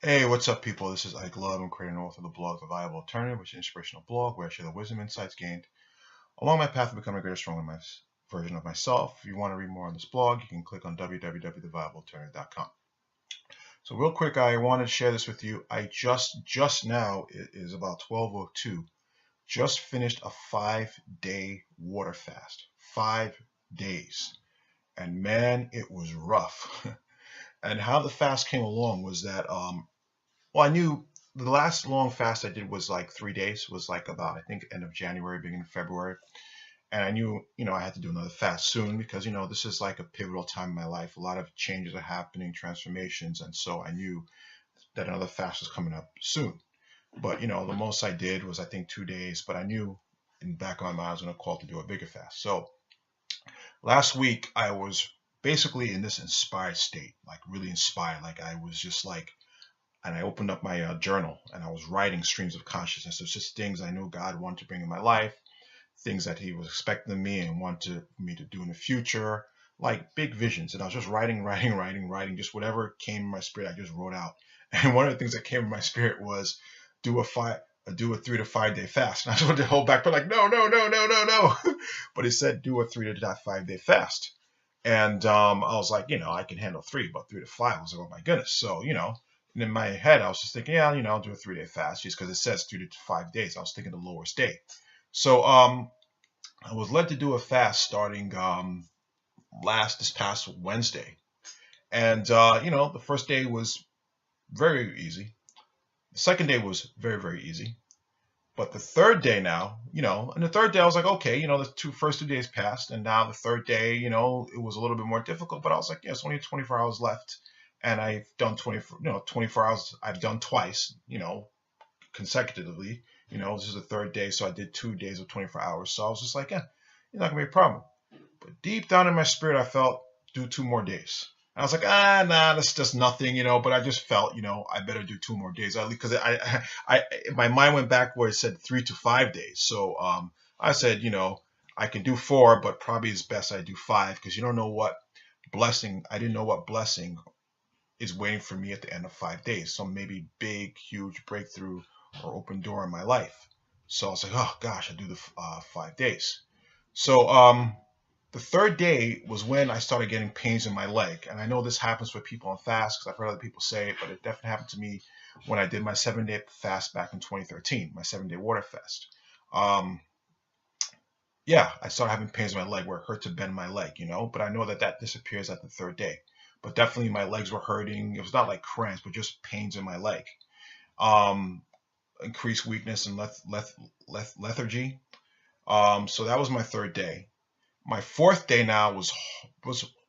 Hey, what's up, people? This is Ike Love. I'm creator and author of the blog The Viable Alternative, which is an inspirational blog where I share the wisdom and insights gained along my path to becoming a greater, stronger version of myself. If you want to read more on this blog, you can click on www.theviablealternative.com. So, real quick, I wanted to share this with you. I just now, it is about 12:02, just finished a 5-day water fast. 5 days. And man, it was rough. And how the fast came along was that well, I knew the last long fast I did was like 3 days, was like about, I think, end of January, beginning of February. And I knew, I had to do another fast soon because, this is like a pivotal time in my life. A lot of changes are happening, transformations. And so I knew that another fast was coming up soon. But, the most I did was, I think, 2 days. But I knew in the back of my mind I was going to call to do a bigger fast. So last week I was basically in this inspired state, like really inspired. Like I was just like, and I opened up my journal and I was writing streams of consciousness. It's just things I knew God wanted to bring in my life, things that He was expecting of me and wanted me to do in the future, like big visions. And I was just writing, just whatever came in my spirit, I just wrote out. And one of the things that came in my spirit was do a 3 to 5 day fast. And I just wanted to hold back, but like, no, no, no, no, no, no. But it said do a 3 to 5 day fast. And I was like, I can handle 3, but 3 to 5, I was like, oh my goodness. So, and in my head, I was just thinking, yeah, I'll do a 3 day fast just because it says 3 to 5 days. I was thinking the lowest day. So I was led to do a fast starting this past Wednesday. And, the first day was very easy. The second day was very, very easy. But the third day now, and the third day I was like, okay, the first 2 days passed. And now the third day, it was a little bit more difficult. But I was like, yeah, it's only 24 hours left. And I've done 24 hours. I've done twice, consecutively. This is the third day, so I did 2 days of 24 hours. So I was just like, yeah, it's not gonna be a problem. But deep down in my spirit, I felt do 2 more days. And I was like, nah, that's just nothing, But I just felt, I better do 2 more days at least because my mind went back where it said 3 to 5 days. So I said, I can do 4, but probably it's best I do 5 because you don't know what blessing. I didn't know what blessing is waiting for me at the end of 5 days. Some maybe big, huge breakthrough or open door in my life. So I was like, oh gosh, I do the 5 days. So the third day was when I started getting pains in my leg. And I know this happens for people on fast because I've heard other people say it, but it definitely happened to me when I did my 7-day fast back in 2013, my 7-day water fast. Yeah, I started having pains in my leg where it hurt to bend my leg, but I know that disappears at the third day. But definitely my legs were hurting. It was not like cramps, but just pains in my leg. Um, Increased weakness and lethargy. So that was my third day. My fourth day now was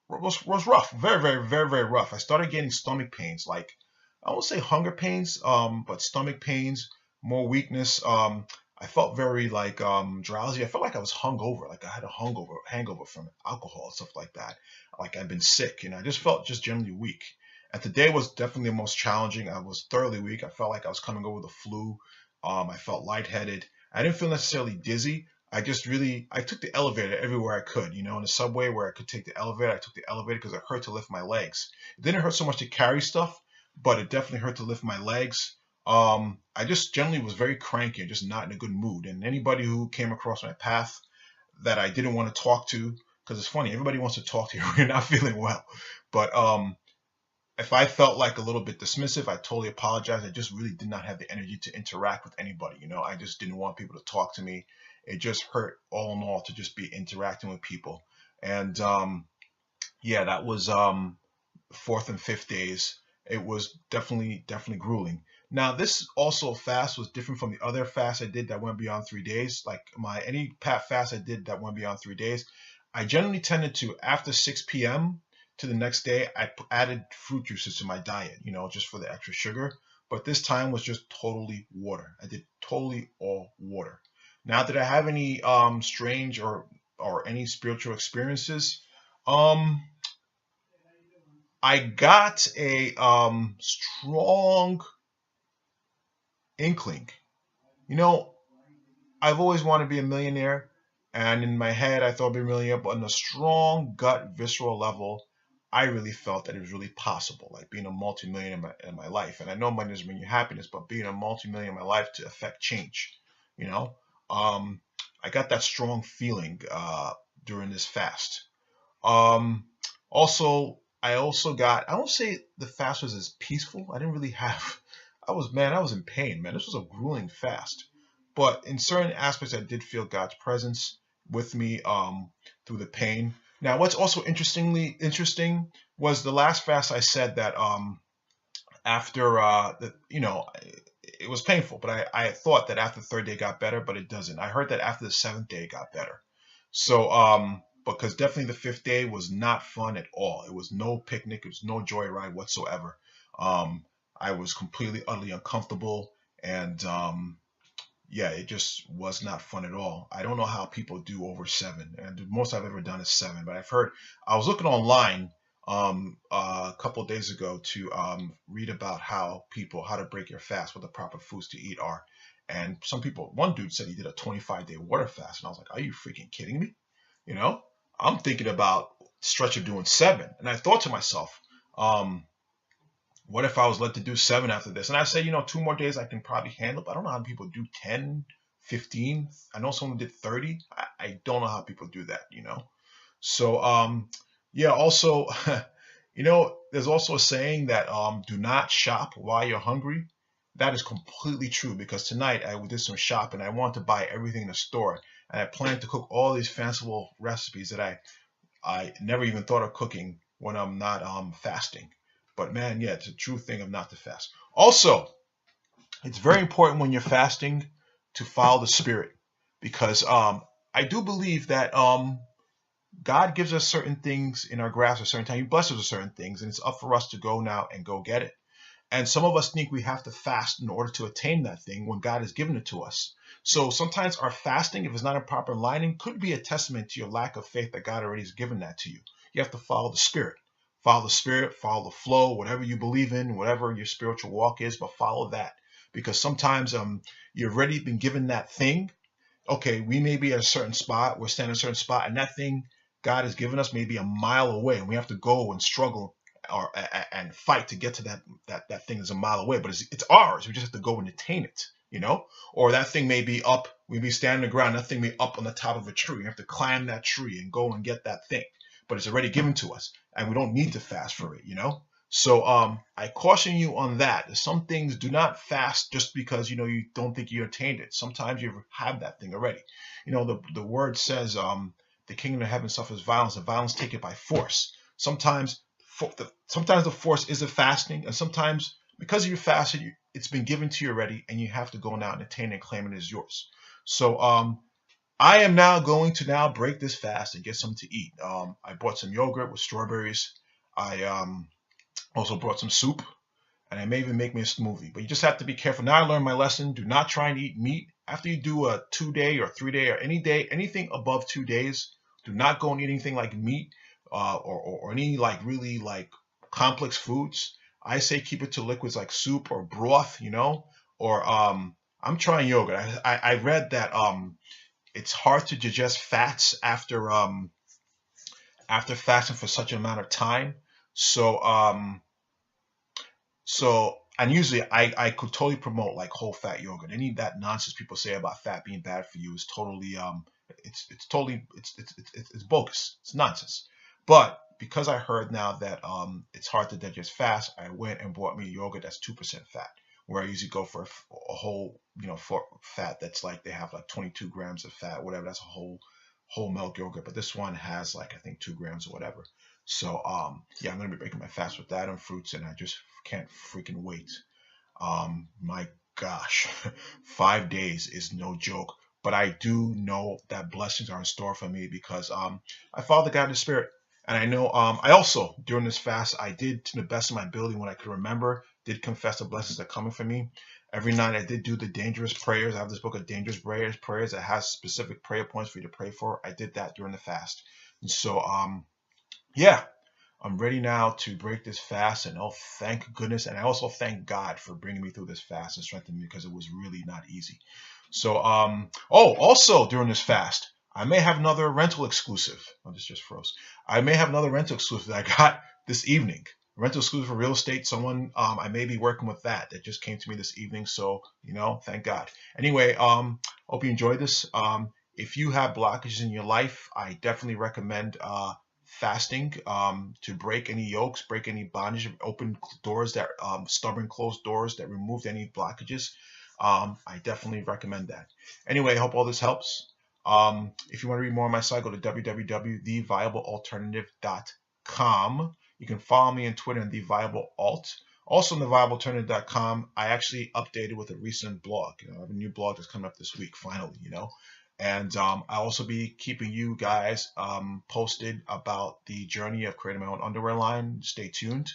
rough, very, very, very, very rough. I started getting stomach pains, like I won't say hunger pains, but stomach pains, more weakness. I felt very like drowsy. I felt like I was hungover, like I had a hangover from alcohol and stuff like that. Like I'd been sick, I just felt just generally weak. And today was definitely the most challenging. I was thoroughly weak. I felt like I was coming over the flu. I felt lightheaded. I didn't feel necessarily dizzy. I took the elevator everywhere I could, in the subway where I could take the elevator. I took the elevator because it hurt to lift my legs. It didn't hurt so much to carry stuff, but it definitely hurt to lift my legs. I just generally was very cranky and just not in a good mood. And anybody who came across my path that I didn't want to talk to, because it's funny, everybody wants to talk to you when you're not feeling well. But if I felt like a little bit dismissive, I totally apologize. I just really did not have the energy to interact with anybody. I just didn't want people to talk to me. It just hurt all in all to just be interacting with people. And yeah, that was fourth and fifth days. It was definitely grueling. Now this also fast was different from the other fast I did that went beyond 3 days. Like any fast I did that went beyond 3 days, I generally tended to, after 6 p.m. to the next day, I added fruit juices to my diet, just for the extra sugar. But this time was just totally water. I did totally all water. Now, did I have any strange or any spiritual experiences? Um, I got a strong inkling. You know, I've always wanted to be a millionaire, and in my head, I thought I'd be a millionaire, but on a strong gut, visceral level, I really felt that it was really possible, like being a multimillionaire in my life. And I know money doesn't bring you happiness, but being a multimillionaire in my life to affect change, you know, I got that strong feeling during this fast. Um, Also, I also got, I won't say the fast was as peaceful. I didn't really have, I was in pain, man. This was a grueling fast. But in certain aspects, I did feel God's presence with me through the pain. Now, what's also interesting was the last fast I said that after, it was painful, but I thought that after the third day it got better, but it doesn't. I heard that after the seventh day it got better. So, because definitely the fifth day was not fun at all. It was no picnic. It was no joyride whatsoever. Um, I was completely, utterly uncomfortable, and yeah, it just was not fun at all. I don't know how people do over 7, and the most I've ever done is 7. But I've heard, I was looking online a couple of days ago to read about how to break your fast, what the proper foods to eat are. And some people, one dude said he did a 25-day water fast, and I was like, are you freaking kidding me? You know, I'm thinking about stretch of doing 7, and I thought to myself, what if I was led to do 7 after this? And I said, 2 more days I can probably handle, but I don't know how people do 10, 15. I know someone did 30. I don't know how people do that. So, yeah, also, there's also a saying that do not shop while you're hungry. That is completely true, because tonight I did some shopping. I wanted to buy everything in the store, and I planned to cook all these fanciful recipes that I never even thought of cooking when I'm not fasting. But man, yeah, it's a true thing of not to fast. Also, it's very important when you're fasting to follow the Spirit, because I do believe that God gives us certain things in our grasp at a certain time. He blesses us with certain things, and it's up for us to go now and go get it. And some of us think we have to fast in order to attain that thing when God has given it to us. So sometimes our fasting, if it's not in proper alignment, could be a testament to your lack of faith that God already has given that to you. You have to follow the Spirit. Follow the Spirit, follow the flow, whatever you believe in, whatever your spiritual walk is, but follow that. Because sometimes you've already been given that thing. Okay, we may be at a certain spot, we're standing at a certain spot, and that thing God has given us may be a mile away, and we have to go and struggle and fight to get to that thing is a mile away, but it's ours. We just have to go and attain it, or that thing may be up, we be standing on the ground, that thing may be up on the top of a tree. You have to climb that tree and go and get that thing, but it's already given to us, and we don't need to fast for it. So I caution you on that. Some things, do not fast just because you don't think you attained it. Sometimes you have that thing already. The word says the kingdom of heaven suffers violence, and violence take it by force. Sometimes the force is a fasting, and sometimes because you fasted, it's been given to you already, and you have to go now and attain and claim it as yours. So I am now going to now break this fast and get something to eat. I bought some yogurt with strawberries. I also brought some soup, and I may even make me a smoothie. But you just have to be careful. Now I learned my lesson. Do not try and eat meat after you do a 2-day or 3-day or any day, anything above 2 days. Do not go and eat anything like meat. Or any really complex foods. I say keep it to liquids like soup or broth, or I'm trying yogurt. I read that it's hard to digest fats after fasting for such an amount of time. So and usually I could totally promote like whole fat yogurt. Any of that nonsense people say about fat being bad for you is totally it's totally it's bogus. It's nonsense. But because I heard now that it's hard to digest fast, I went and bought me yogurt that's 2% fat, where I usually go for a whole, for fat that's like they have like 22 grams of fat, whatever. That's a whole milk yogurt, but this one has like I think 2 grams or whatever. So yeah, I'm gonna be breaking my fast with that and fruits, and I just can't freaking wait. My gosh, 5 days is no joke. But I do know that blessings are in store for me because I follow the God of the Spirit. And I know I also, during this fast, I did, to the best of my ability, when I could remember, did confess the blessings that are coming for me. Every night I did do the dangerous prayers. I have this book of dangerous prayers that has specific prayer points for you to pray for. I did that during the fast. And so, yeah, I'm ready now to break this fast. And oh, thank goodness. And I also thank God for bringing me through this fast and strengthening me, because it was really not easy. So, also during this fast, I may have another rental exclusive. Oh, this just froze. I may have another rental exclusive that I got this evening. Rental exclusive for real estate. Someone I may be working with that just came to me this evening. So, thank God. Anyway, hope you enjoyed this. If you have blockages in your life, I definitely recommend fasting to break any yokes, break any bondage, open doors that stubborn closed doors that removed any blockages. I definitely recommend that. Anyway, I hope all this helps. If you want to read more on my site, go to www.theviablealternative.com. You can follow me on Twitter on TheViableAlt. Also on TheViableAlternative.com, I actually updated with a recent blog. I have a new blog that's coming up this week, finally, And I'll also be keeping you guys posted about the journey of creating my own underwear line. Stay tuned.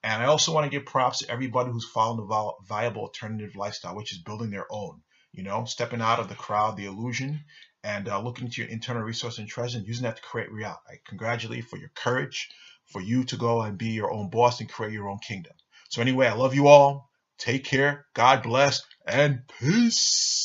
And I also want to give props to everybody who's following the viable alternative lifestyle, which is building their own, stepping out of the crowd, the illusion, and looking into your internal resource and treasure and using that to create reality. I congratulate you for your courage, for you to go and be your own boss and create your own kingdom. So anyway, I love you all. Take care. God bless and peace.